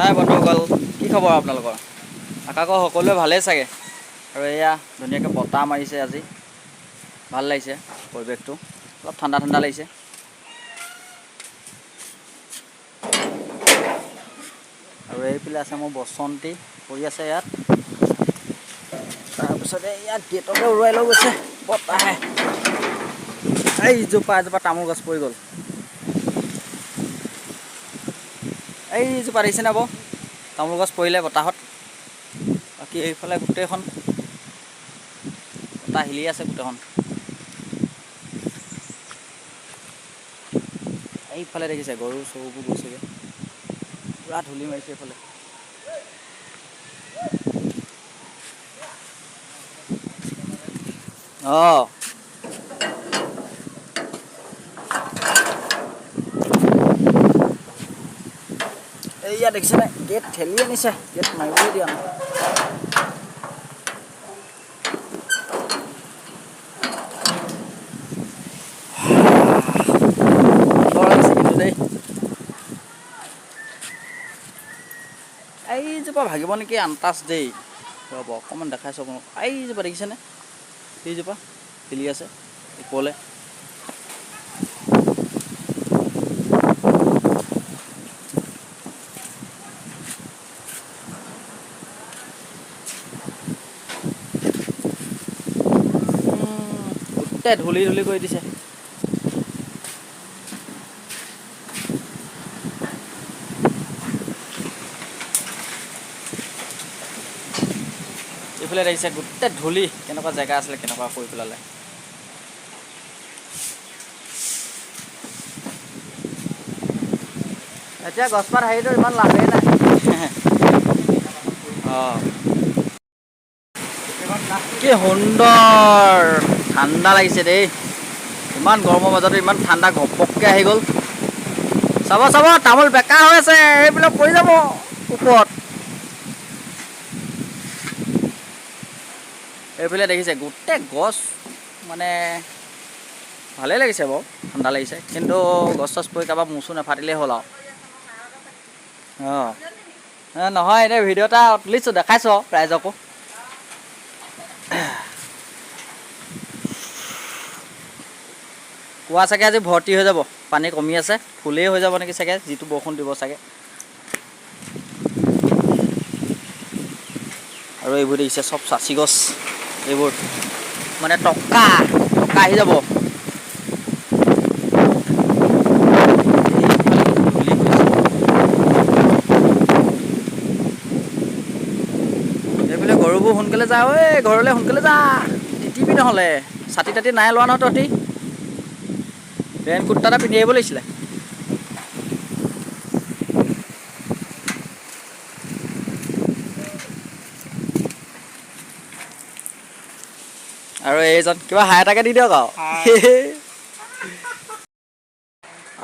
হাই বন্ধুসকল, কি খবৰ আপোনালোকৰ? আশা কৰোঁ সকলোৱে ভালেই চাগে। আৰু এয়া ধুনীয়াকৈ বতাহ মাৰিছে আজি, ভাল লাগিছে পৰিৱেশটো, অলপ ঠাণ্ডা ঠাণ্ডা লাগিছে। আৰু এইফালে আছে মোৰ বসন্তী পৰি আছে ইয়াত। তাৰপিছতে ইয়াত গেটতে উৰুৱাই লৈ গৈছে বতাহে। এইজোপা তামোল গছ পৰি গ'ল। এইজোপা দেখিছেনে বাৰু? তামোল গছ পৰিলে বতাহত। বাকী এইফালে গোটেইখন বতাহ হিলি আছে গোটেইখন। এইফালে দেখিছে গৰু চৰুবোৰ গৈছেগৈ, পূৰা ধূলি মাৰিছে এইফালে। অঁ, এইয়া দেখিছেনে? গেট ঠেলি আনিছে, গেট মাৰিবলৈ দিয়া নাই। এইজোপা ভাগিব নেকি আন্তাজ দেই। ৰ'ব অকণমান দেখাইছোঁ আপোনাক। এইজোপা দেখিছেনে? এইজোপা হিলি আছে ওপৰলৈ। গোটেই ধূলি ধূলি কৰি দিছে। এইফালে দেখিছে গোটেই ধূলি, কেনেকুৱা জেগা আছিলে কেনেকুৱা কৰি পেলালে। এতিয়া গছপাত হেৰিটো ইমান লাভেই নাই। অঁ, কি সুন্দৰ ঠাণ্ডা লাগিছে দেই। ইমান গৰমৰ মাজতে ইমান ঠাণ্ডা ঘপককৈ আহি গ'ল। চাব চাব, তামোল বেকা হৈ আছে, এইবিলাক পৰি যাব ওপৰত। এইফালে দেখিছে গোটেই গছ, মানে ভালেই লাগিছে বাৰু, ঠাণ্ডা লাগিছে। কিন্তু গছ চছ পৰি কাৰোবাৰ মূৰ চূৰ নাফাটিলেই হ'ল আৰু। অঁ, নহয় এনেই ভিডিঅ' এটা তুলিছোঁ, দেখাইছোঁ আৰু ৰাইজকো। কুঁৱা চাগে আজি ভৰ্তি হৈ যাব, পানী কমি আছে, ফুলেই হৈ যাব নেকি চাগে, যিটো বৰষুণ দিব চাগে। আৰু এইবোৰ দেখিছে চব চাচি গছ, এইবোৰ মানে টকা আহি যাব। এইফালে গৰুবোৰ সোনকালে যা ঐ, ঘৰলৈ সোনকালে যা, তিতিবি নহ'লে। ছাতি তাতি নাই লোৱা নহয় তহঁতি, ৰেইনকোট এটা পিন্ধি আহিব লাগিছিলে। আৰু এইজন কিবা হাই এটাকে দি দিয়ক আৰু।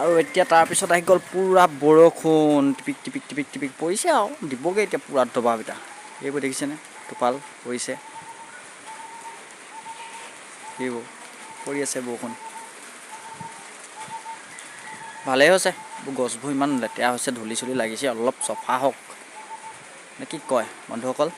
আৰু এতিয়া তাৰপিছত আহি গ'ল পূৰা বৰষুণ, টিপিক টিপিক টিপিক টিপিক পৰিছে আৰু দিবগৈ এতিয়া পূৰা দবা পিটা। এইবোৰ দেখিছেনে? টোপাল পৰিছে, এইবোৰ পৰি আছে বৰষুণ। ভালেই হৈছে, গছবোৰ ইমান লেতেৰা হৈছে, ধূলি চুলি লাগিছে, অলপ চফা হওক নে কি কয় বন্ধুসকল?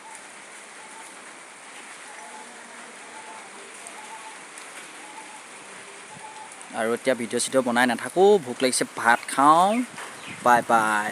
আৰু এতিয়া ভিডিঅ' চিডিঅ' বনাই নাথাকোঁ, ভোক লাগিছে, ভাত খাওঁ, বাই বাই।